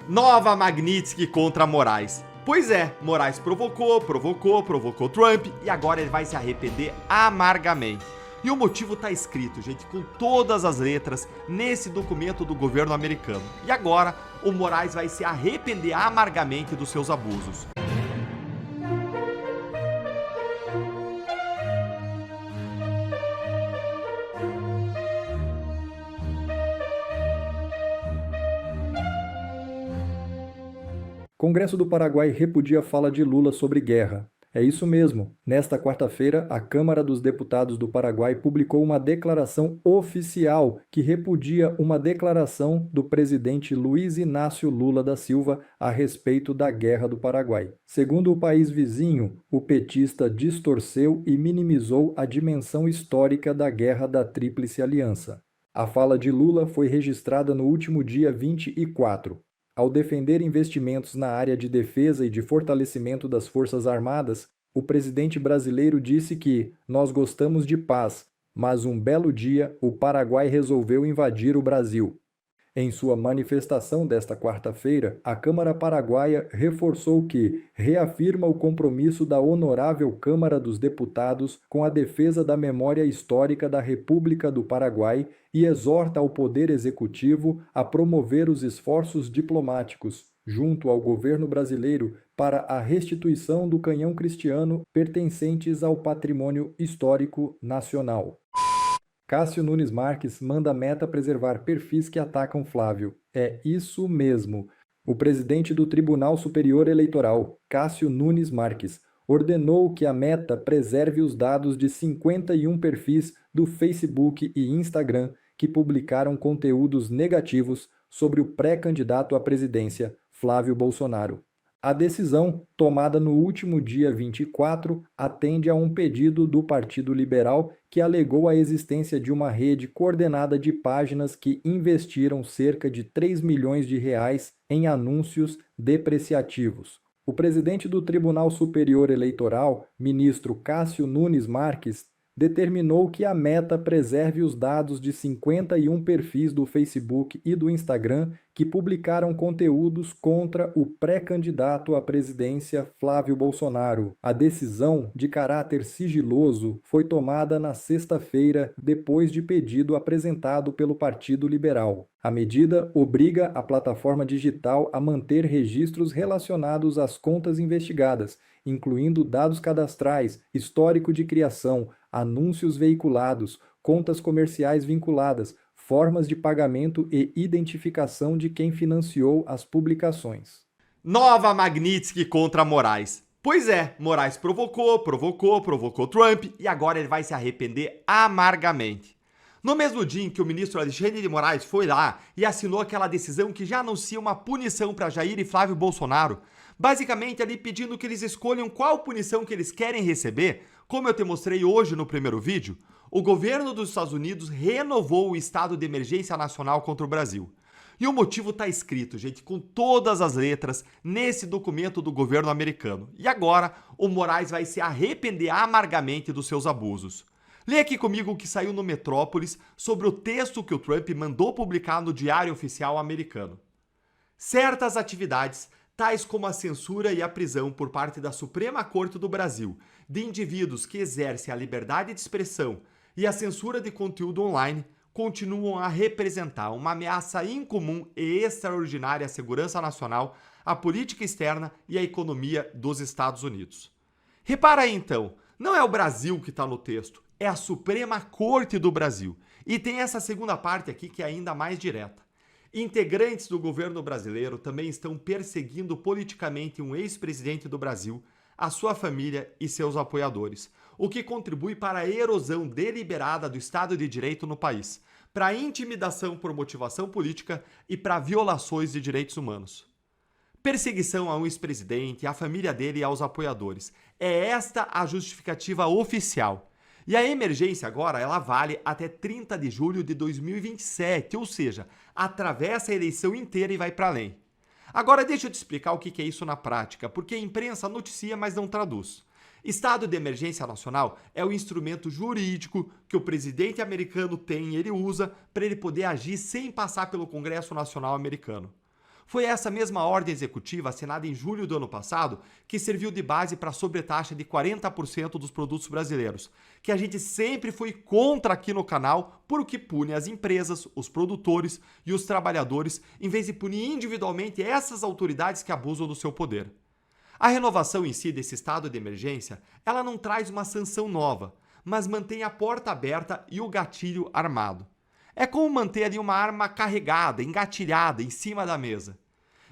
Nova Magnitsky contra Moraes. Pois é, Moraes provocou Trump e agora ele vai se arrepender amargamente. E o motivo tá escrito, gente, com todas as letras nesse documento do governo americano. E agora o Moraes vai se arrepender amargamente dos seus abusos. Congresso do Paraguai repudia a fala de Lula sobre guerra. É isso mesmo. Nesta quarta-feira, a Câmara dos Deputados do Paraguai publicou uma declaração oficial que repudia uma declaração do presidente Luiz Inácio Lula da Silva a respeito da Guerra do Paraguai. Segundo o país vizinho, o petista distorceu e minimizou a dimensão histórica da Guerra da Tríplice Aliança. A fala de Lula foi registrada no último dia 24. Ao defender investimentos na área de defesa e de fortalecimento das Forças Armadas, o presidente brasileiro disse que nós gostamos de paz, mas um belo dia o Paraguai resolveu invadir o Brasil. Em sua manifestação desta quarta-feira, a Câmara Paraguaia reforçou que reafirma o compromisso da Honorável Câmara dos Deputados com a defesa da memória histórica da República do Paraguai e exorta ao Poder Executivo a promover os esforços diplomáticos, junto ao governo brasileiro, para a restituição do canhão cristiano pertencentes ao patrimônio histórico nacional. Cássio Nunes Marques manda a Meta preservar perfis que atacam Flávio. É isso mesmo. O presidente do Tribunal Superior Eleitoral, Cássio Nunes Marques, ordenou que a Meta preserve os dados de 51 perfis do Facebook e Instagram que publicaram conteúdos negativos sobre o pré-candidato à presidência, Flávio Bolsonaro. A decisão, tomada no último dia 24, atende a um pedido do Partido Liberal que alegou a existência de uma rede coordenada de páginas que investiram cerca de 3 milhões de reais em anúncios depreciativos. O presidente do Tribunal Superior Eleitoral, ministro Cássio Nunes Marques, determinou que a Meta preserve os dados de 51 perfis do Facebook e do Instagram que publicaram conteúdos contra o pré-candidato à presidência Flávio Bolsonaro. A decisão, de caráter sigiloso, foi tomada na sexta-feira, depois de pedido apresentado pelo Partido Liberal. A medida obriga a plataforma digital a manter registros relacionados às contas investigadas, incluindo dados cadastrais, histórico de criação, anúncios veiculados, contas comerciais vinculadas, formas de pagamento e identificação de quem financiou as publicações. Nova Magnitsky contra Moraes. Pois é, Moraes provocou Trump e agora ele vai se arrepender amargamente. No mesmo dia em que o ministro Alexandre de Moraes foi lá e assinou aquela decisão que já anuncia uma punição para Jair e Flávio Bolsonaro, basicamente ali pedindo que eles escolham qual punição que eles querem receber, como eu te mostrei hoje no primeiro vídeo, o governo dos Estados Unidos renovou o estado de emergência nacional contra o Brasil. E o motivo está escrito, gente, com todas as letras nesse documento do governo americano. E agora o Moraes vai se arrepender amargamente dos seus abusos. Lê aqui comigo o que saiu no Metrópolis sobre o texto que o Trump mandou publicar no Diário Oficial americano. Certas atividades, tais como a censura e a prisão por parte da Suprema Corte do Brasil de indivíduos que exercem a liberdade de expressão e a censura de conteúdo online, continuam a representar uma ameaça incomum e extraordinária à segurança nacional, à política externa e à economia dos Estados Unidos. Repara aí então, não é o Brasil que está no texto, é a Suprema Corte do Brasil. E tem essa segunda parte aqui que é ainda mais direta. Integrantes do governo brasileiro também estão perseguindo politicamente um ex-presidente do Brasil, a sua família e seus apoiadores, o que contribui para a erosão deliberada do Estado de Direito no país, para a intimidação por motivação política e para violações de direitos humanos. Perseguição a um ex-presidente, à família dele e aos apoiadores. É esta a justificativa oficial. E a emergência agora, ela vale até 30 de julho de 2027, ou seja, atravessa a eleição inteira e vai para além. Agora deixa eu te explicar o que é isso na prática, porque a imprensa noticia, mas não traduz. Estado de emergência nacional é o instrumento jurídico que o presidente americano tem e ele usa para ele poder agir sem passar pelo Congresso Nacional americano. Foi essa mesma ordem executiva assinada em julho do ano passado que serviu de base para a sobretaxa de 40% dos produtos brasileiros, que a gente sempre foi contra aqui no canal, porque pune as empresas, os produtores e os trabalhadores, em vez de punir individualmente essas autoridades que abusam do seu poder. A renovação em si desse estado de emergência, ela não traz uma sanção nova, mas mantém a porta aberta e o gatilho armado. É como manter ali uma arma carregada, engatilhada, em cima da mesa.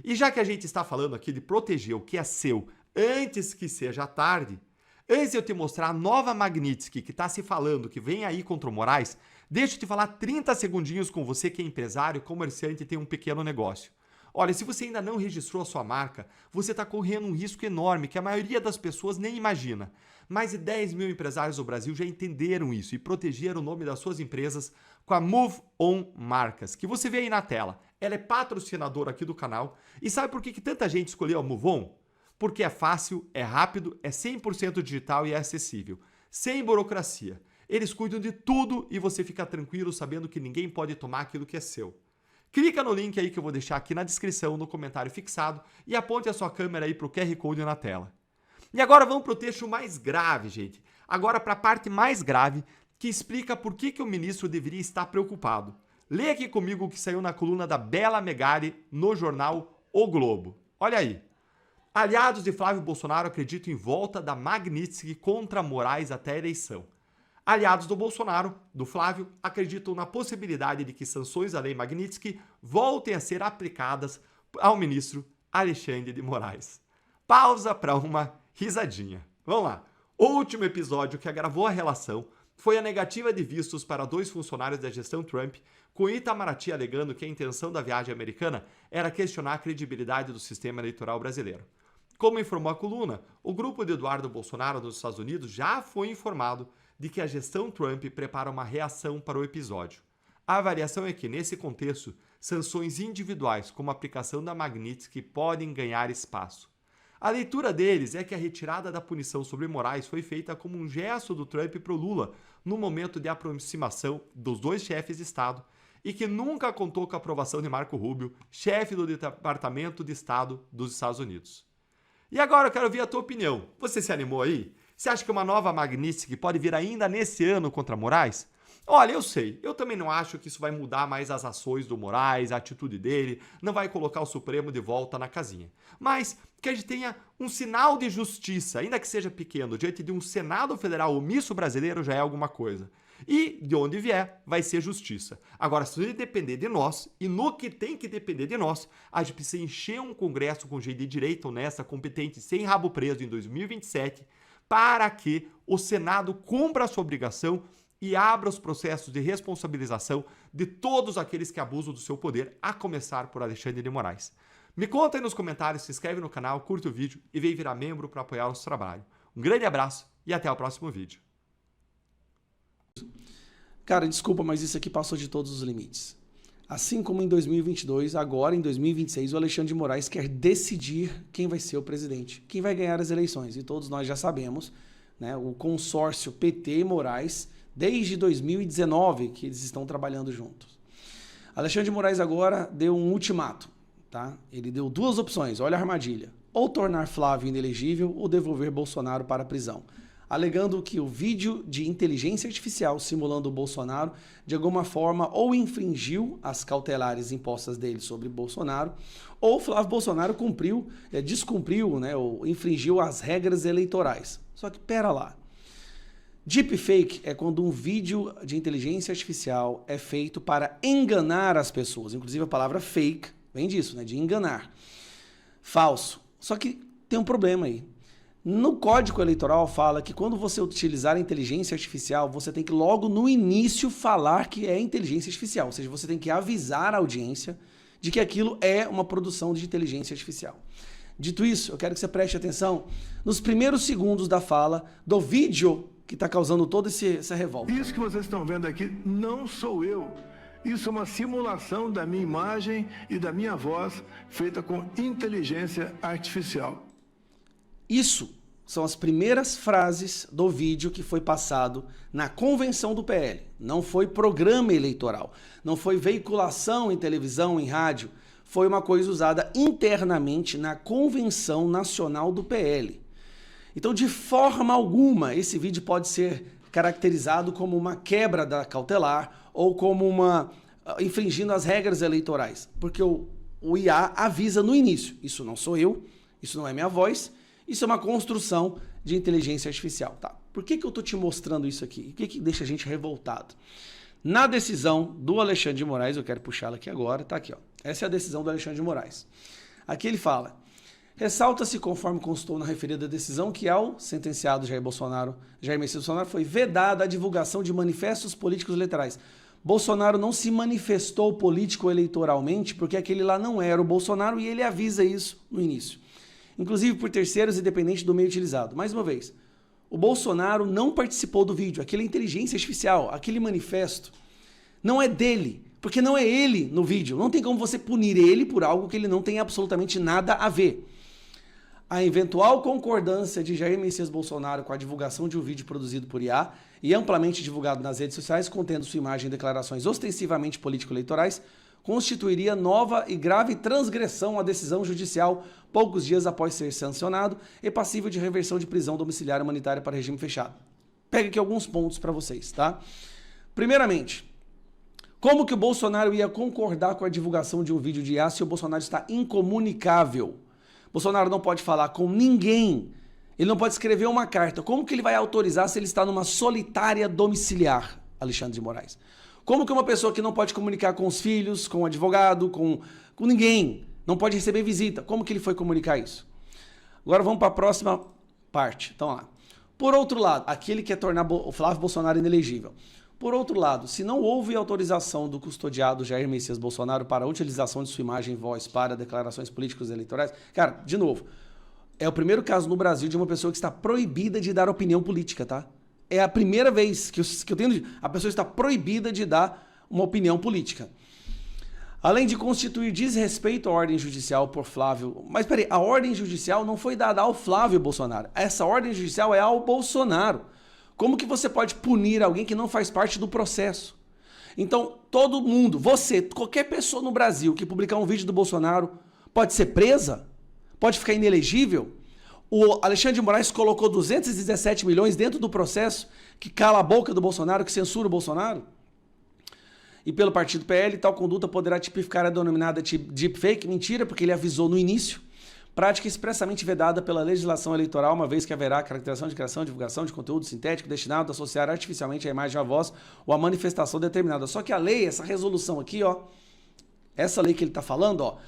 E já que a gente está falando aqui de proteger o que é seu antes que seja tarde, antes de eu te mostrar a nova Magnitsky que está se falando que vem aí contra o Moraes, deixa eu te falar 30 segundinhos com você que é empresário, comerciante e tem um pequeno negócio. Olha, se você ainda não registrou a sua marca, você está correndo um risco enorme que a maioria das pessoas nem imagina. Mais de 10 mil empresários do Brasil já entenderam isso e protegeram o nome das suas empresas com a Move On Marcas, que você vê aí na tela. Ela é patrocinadora aqui do canal. E sabe por que tanta gente escolheu a Move On? Porque é fácil, é rápido, é 100% digital e é acessível. Sem burocracia. Eles cuidam de tudo e você fica tranquilo sabendo que ninguém pode tomar aquilo que é seu. Clica no link aí que eu vou deixar aqui na descrição, no comentário fixado, e aponte a sua câmera aí para o QR Code na tela. E agora vamos para o texto mais grave, gente. Agora para a parte mais grave, que explica por que o ministro deveria estar preocupado. Leia aqui comigo o que saiu na coluna da Bela Megali no jornal O Globo. Olha aí. Aliados de Flávio Bolsonaro acreditam em volta da Magnitsky contra Moraes até a eleição. Aliados do Bolsonaro, do Flávio, acreditam na possibilidade de que sanções da lei Magnitsky voltem a ser aplicadas ao ministro Alexandre de Moraes. Pausa para uma risadinha. Vamos lá. O último episódio que agravou a relação foi a negativa de vistos para 2 funcionários da gestão Trump, com Itamaraty alegando que a intenção da viagem americana era questionar a credibilidade do sistema eleitoral brasileiro. Como informou a coluna, o grupo de Eduardo Bolsonaro nos Estados Unidos já foi informado de que a gestão Trump prepara uma reação para o episódio. A avaliação é que, nesse contexto, sanções individuais, como a aplicação da Magnitsky, podem ganhar espaço. A leitura deles é que a retirada da punição sobre Moraes foi feita como um gesto do Trump para o Lula no momento de aproximação dos 2 chefes de Estado e que nunca contou com a aprovação de Marco Rubio, chefe do Departamento de Estado dos Estados Unidos. E agora eu quero ouvir a tua opinião. Você se animou aí? Você acha que uma nova Magnitsky pode vir ainda nesse ano contra Moraes? Olha, eu sei, eu também não acho que isso vai mudar mais as ações do Moraes, a atitude dele, não vai colocar o Supremo de volta na casinha. Mas que a gente tenha um sinal de justiça, ainda que seja pequeno, diante de um Senado Federal omisso brasileiro já é alguma coisa. E de onde vier, vai ser justiça. Agora, se depender de nós, e no que tem que depender de nós, a gente precisa encher um Congresso com gente de direita, honesta, competente, sem rabo preso em 2027, para que o Senado cumpra a sua obrigação e abra os processos de responsabilização de todos aqueles que abusam do seu poder, a começar por Alexandre de Moraes. Me conta aí nos comentários, se inscreve no canal, curte o vídeo e vem virar membro para apoiar o nosso trabalho. Um grande abraço e até o próximo vídeo. Cara, desculpa, mas isso aqui passou de todos os limites. Assim como em 2022, agora em 2026, o Alexandre de Moraes quer decidir quem vai ser o presidente, quem vai ganhar as eleições. E todos nós já sabemos, né, o consórcio PT e Moraes, desde 2019 que eles estão trabalhando juntos. Alexandre de Moraes agora deu um ultimato, tá? Ele deu 2 opções, olha a armadilha. Ou tornar Flávio inelegível ou devolver Bolsonaro para a prisão, alegando que o vídeo de inteligência artificial simulando o Bolsonaro de alguma forma ou infringiu as cautelares impostas dele sobre Bolsonaro, ou Flávio Bolsonaro descumpriu, né, ou infringiu as regras eleitorais. Só que pera lá. Deepfake é quando um vídeo de inteligência artificial é feito para enganar as pessoas. Inclusive a palavra fake vem disso, né, de enganar. Falso. Só que tem um problema aí. No Código Eleitoral fala que quando você utilizar a inteligência artificial, você tem que logo no início falar que é inteligência artificial. Ou seja, você tem que avisar a audiência de que aquilo é uma produção de inteligência artificial. Dito isso, eu quero que você preste atenção nos primeiros segundos da fala do vídeo que está causando toda essa revolta. Isso que vocês estão vendo aqui não sou eu. Isso é uma simulação da minha imagem e da minha voz feita com inteligência artificial. Isso são as primeiras frases do vídeo que foi passado na convenção do PL. Não foi programa eleitoral, não foi veiculação em televisão, em rádio. foi uma coisa usada internamente na Convenção Nacional do PL. Então, de forma alguma, esse vídeo pode ser caracterizado como uma quebra da cautelar ou como infringindo as regras eleitorais, porque o IA avisa no início, isso não sou eu, isso não é minha voz, isso é uma construção de inteligência artificial. Tá? Por que eu estou te mostrando isso aqui? O que deixa a gente revoltado? Na decisão do Alexandre de Moraes, eu quero puxá-la aqui agora, tá aqui, ó. Essa é a decisão do Alexandre de Moraes. Aqui ele fala: ressalta-se, conforme constou na referida decisão, que ao sentenciado Jair Messias Bolsonaro foi vedada a divulgação de manifestos políticos eleitorais. Bolsonaro não se manifestou político-eleitoralmente porque aquele lá não era o Bolsonaro e ele avisa isso no início. Inclusive por terceiros, independente do meio utilizado. Mais uma vez, o Bolsonaro não participou do vídeo, aquela inteligência artificial, aquele manifesto, não é dele, porque não é ele no vídeo. Não tem como você punir ele por algo que ele não tem absolutamente nada a ver. A eventual concordância de Jair Messias Bolsonaro com a divulgação de um vídeo produzido por IA e amplamente divulgado nas redes sociais, contendo sua imagem e declarações ostensivamente político-eleitorais, constituiria nova e grave transgressão à decisão judicial poucos dias após ser sancionado e passível de reversão de prisão domiciliar humanitária para regime fechado. Pega aqui alguns pontos para vocês, tá? Primeiramente, como que o Bolsonaro ia concordar com a divulgação de um vídeo de IA se o Bolsonaro está incomunicável? Bolsonaro não pode falar com ninguém, ele não pode escrever uma carta. Como que ele vai autorizar se ele está numa solitária domiciliar, Alexandre de Moraes? Como que uma pessoa que não pode comunicar com os filhos, com o advogado, com ninguém, não pode receber visita, como que ele foi comunicar isso? Agora vamos para a próxima parte. Então lá. Por outro lado, aquele que quer tornar o Flávio Bolsonaro inelegível. Por outro lado, se não houve autorização do custodiado Jair Messias Bolsonaro para a utilização de sua imagem e voz para declarações políticas eleitorais, cara, de novo, é o primeiro caso no Brasil de uma pessoa que está proibida de dar opinião política, tá? É a primeira vez que eu tenho... A pessoa está proibida de dar uma opinião política. Além de constituir desrespeito à ordem judicial por Flávio... Mas peraí, a ordem judicial não foi dada ao Flávio Bolsonaro. Essa ordem judicial é ao Bolsonaro. Como que você pode punir alguém que não faz parte do processo? Então, todo mundo, você, qualquer pessoa no Brasil que publicar um vídeo do Bolsonaro pode ser presa? Pode ficar inelegível? O Alexandre de Moraes colocou 217 milhões dentro do processo que cala a boca do Bolsonaro, que censura o Bolsonaro? E pelo partido PL, tal conduta poderá tipificar a denominada deepfake, mentira, porque ele avisou no início. Prática expressamente vedada pela legislação eleitoral, uma vez que haverá caracterização de criação e divulgação de conteúdo sintético destinado a associar artificialmente a imagem à voz ou a manifestação determinada. Só que a lei, essa resolução aqui, ó, essa lei que ele está falando, ó,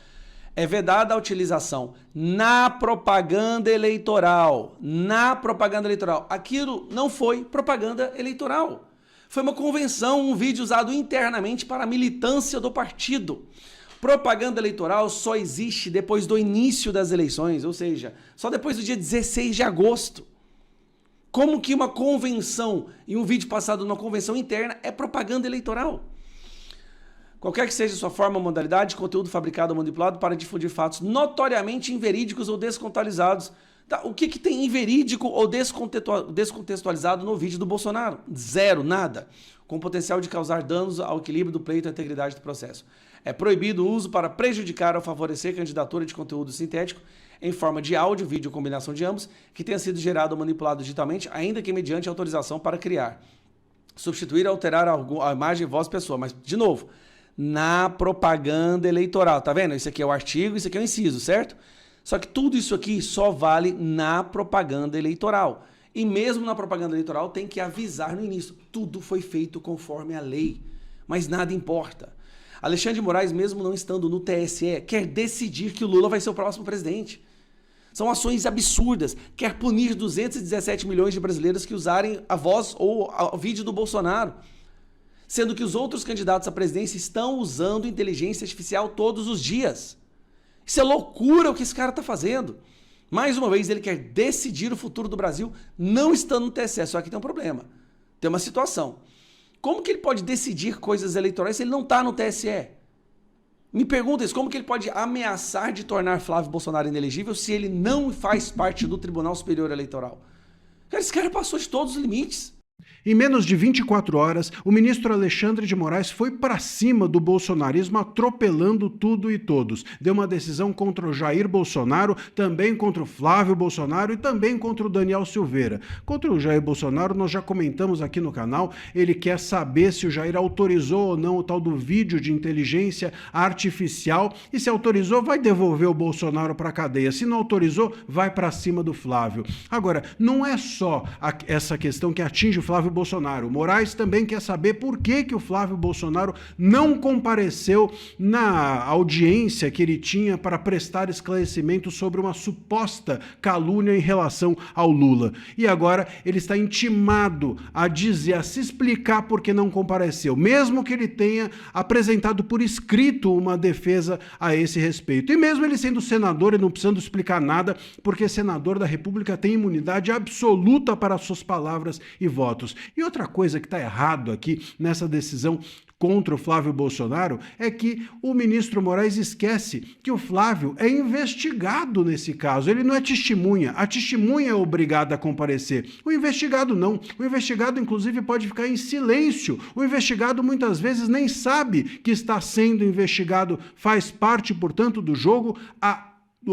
é vedada a utilização na propaganda eleitoral. Na propaganda eleitoral. Aquilo não foi propaganda eleitoral. Foi uma convenção, um vídeo usado internamente para a militância do partido. Propaganda eleitoral só existe depois do início das eleições, ou seja, só depois do dia 16 de agosto. Como que uma convenção e um vídeo passado numa convenção interna é propaganda eleitoral? Qualquer que seja sua forma ou modalidade, conteúdo fabricado ou manipulado para difundir fatos notoriamente inverídicos ou descontextualizados. Tá, o que tem inverídico ou descontextualizado no vídeo do Bolsonaro? Zero, nada. Com potencial de causar danos ao equilíbrio do pleito e à integridade do processo. É proibido o uso para prejudicar ou favorecer candidatura de conteúdo sintético em forma de áudio, vídeo ou combinação de ambos, que tenha sido gerado ou manipulado digitalmente, ainda que mediante autorização para criar, substituir ou alterar a imagem e voz da pessoa. Mas, de novo, na propaganda eleitoral. Tá vendo? Isso aqui é o artigo, isso aqui é o inciso, certo? Só que tudo isso aqui só vale na propaganda eleitoral. E mesmo na propaganda eleitoral tem que avisar no início. Tudo foi feito conforme a lei. Mas nada importa. Alexandre de Moraes, mesmo não estando no TSE, quer decidir que o Lula vai ser o próximo presidente. São ações absurdas. Quer punir 217 milhões de brasileiros que usarem a voz ou o vídeo do Bolsonaro. Sendo que os outros candidatos à presidência estão usando inteligência artificial todos os dias. Isso é loucura o que esse cara está fazendo. Mais uma vez, ele quer decidir o futuro do Brasil não estando no TSE. Só que tem um problema. Tem uma situação. Como que ele pode decidir coisas eleitorais se ele não está no TSE? Me pergunta isso, como que ele pode ameaçar de tornar Flávio Bolsonaro inelegível se ele não faz parte do Tribunal Superior Eleitoral? Cara, esse cara passou de todos os limites. Em menos de 24 horas, o ministro Alexandre de Moraes foi para cima do bolsonarismo, atropelando tudo e todos. Deu uma decisão contra o Jair Bolsonaro, também contra o Flávio Bolsonaro e também contra o Daniel Silveira. Contra o Jair Bolsonaro, nós já comentamos aqui no canal, ele quer saber se o Jair autorizou ou não o tal do vídeo de inteligência artificial, e se autorizou, vai devolver o Bolsonaro para a cadeia. Se não autorizou, vai para cima do Flávio. Agora, não é só essa questão que atinge o Flávio Bolsonaro. O Moraes também quer saber por que o Flávio Bolsonaro não compareceu na audiência que ele tinha para prestar esclarecimento sobre uma suposta calúnia em relação ao Lula. E agora ele está intimado a dizer, a se explicar por que não compareceu, mesmo que ele tenha apresentado por escrito uma defesa a esse respeito. E mesmo ele sendo senador e não precisando explicar nada, porque senador da República tem imunidade absoluta para suas palavras e votos. E outra coisa que está errado aqui nessa decisão contra o Flávio Bolsonaro é que o ministro Moraes esquece que o Flávio é investigado nesse caso. Ele não é testemunha. A testemunha é obrigada a comparecer. O investigado não. O investigado, inclusive, pode ficar em silêncio. O investigado muitas vezes nem sabe que está sendo investigado. Faz parte, portanto, do jogo a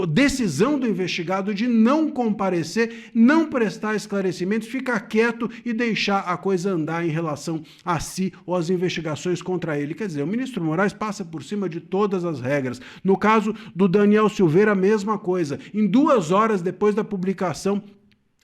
decisão do investigado de não comparecer, não prestar esclarecimentos, ficar quieto e deixar a coisa andar em relação a si ou às investigações contra ele. Quer dizer, o ministro Moraes passa por cima de todas as regras. No caso do Daniel Silveira, a mesma coisa. Em 2 horas depois da publicação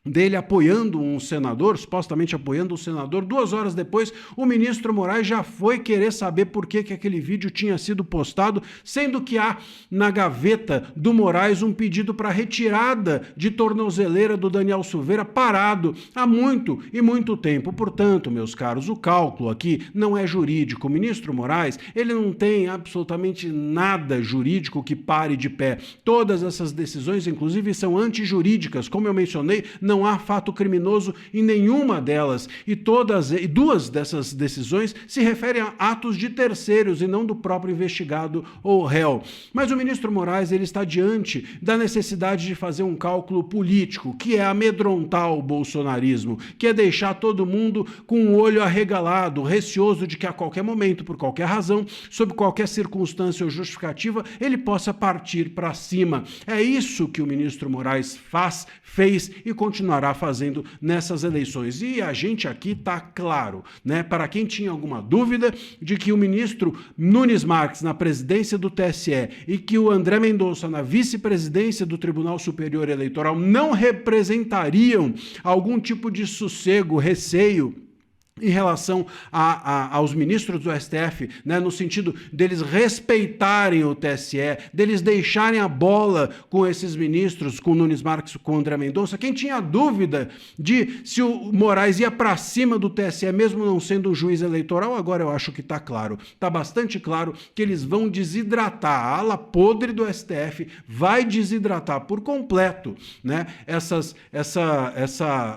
dele apoiando um senador, supostamente apoiando um senador, 2 horas depois, o ministro Moraes já foi querer saber por que aquele vídeo tinha sido postado, sendo que há na gaveta do Moraes um pedido para retirada de tornozeleira do Daniel Silveira parado há muito e muito tempo. Portanto, meus caros, o cálculo aqui não é jurídico. O ministro Moraes, ele não tem absolutamente nada jurídico que pare de pé. Todas essas decisões, inclusive, são antijurídicas. Como eu mencionei, não há fato criminoso em nenhuma delas, e 2 dessas decisões se referem a atos de terceiros e não do próprio investigado ou réu. Mas o ministro Moraes, ele está diante da necessidade de fazer um cálculo político, que é amedrontar o bolsonarismo, que é deixar todo mundo com o olho arregalado, receoso de que a qualquer momento, por qualquer razão, sob qualquer circunstância ou justificativa, ele possa partir para cima. É isso que o ministro Moraes fez e continuará fazendo nessas eleições. E a gente aqui está claro, né? Para quem tinha alguma dúvida de que o ministro Nunes Marques na presidência do TSE e que o André Mendonça na vice-presidência do Tribunal Superior Eleitoral não representariam algum tipo de sossego, receio em relação aos ministros do STF, né, no sentido deles respeitarem o TSE, deles deixarem a bola com esses ministros, com o Nunes Marques, com o André Mendonça. Quem tinha dúvida de se o Moraes ia para cima do TSE, mesmo não sendo um juiz eleitoral, agora eu acho que está claro. Está bastante claro que eles vão desidratar. A ala podre do STF vai desidratar por completo, né,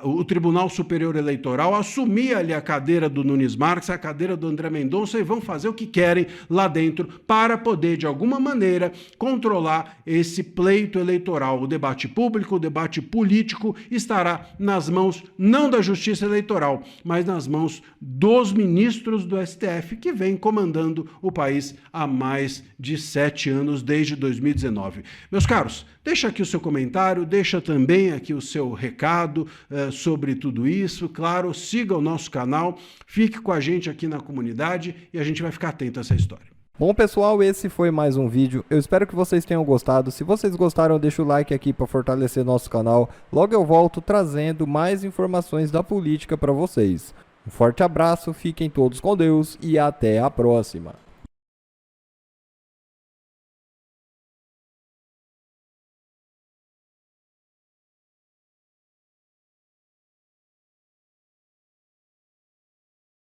o Tribunal Superior Eleitoral, assumir ali a cadeira do Nunes Marques, a cadeira do André Mendonça, e vão fazer o que querem lá dentro para poder, de alguma maneira, controlar esse pleito eleitoral. O debate público, o debate político estará nas mãos não da Justiça Eleitoral, mas nas mãos dos ministros do STF, que vem comandando o país há mais de 7 anos, desde 2019. Meus caros, deixa aqui o seu comentário, deixa também aqui o seu recado sobre tudo isso. Claro, siga o nosso canal, fique com a gente aqui na comunidade e a gente vai ficar atento a essa história. Bom, pessoal, esse foi mais um vídeo. Eu espero que vocês tenham gostado. Se vocês gostaram, deixa o like aqui para fortalecer nosso canal. Logo eu volto trazendo mais informações da política para vocês. Um forte abraço, fiquem todos com Deus e até a próxima.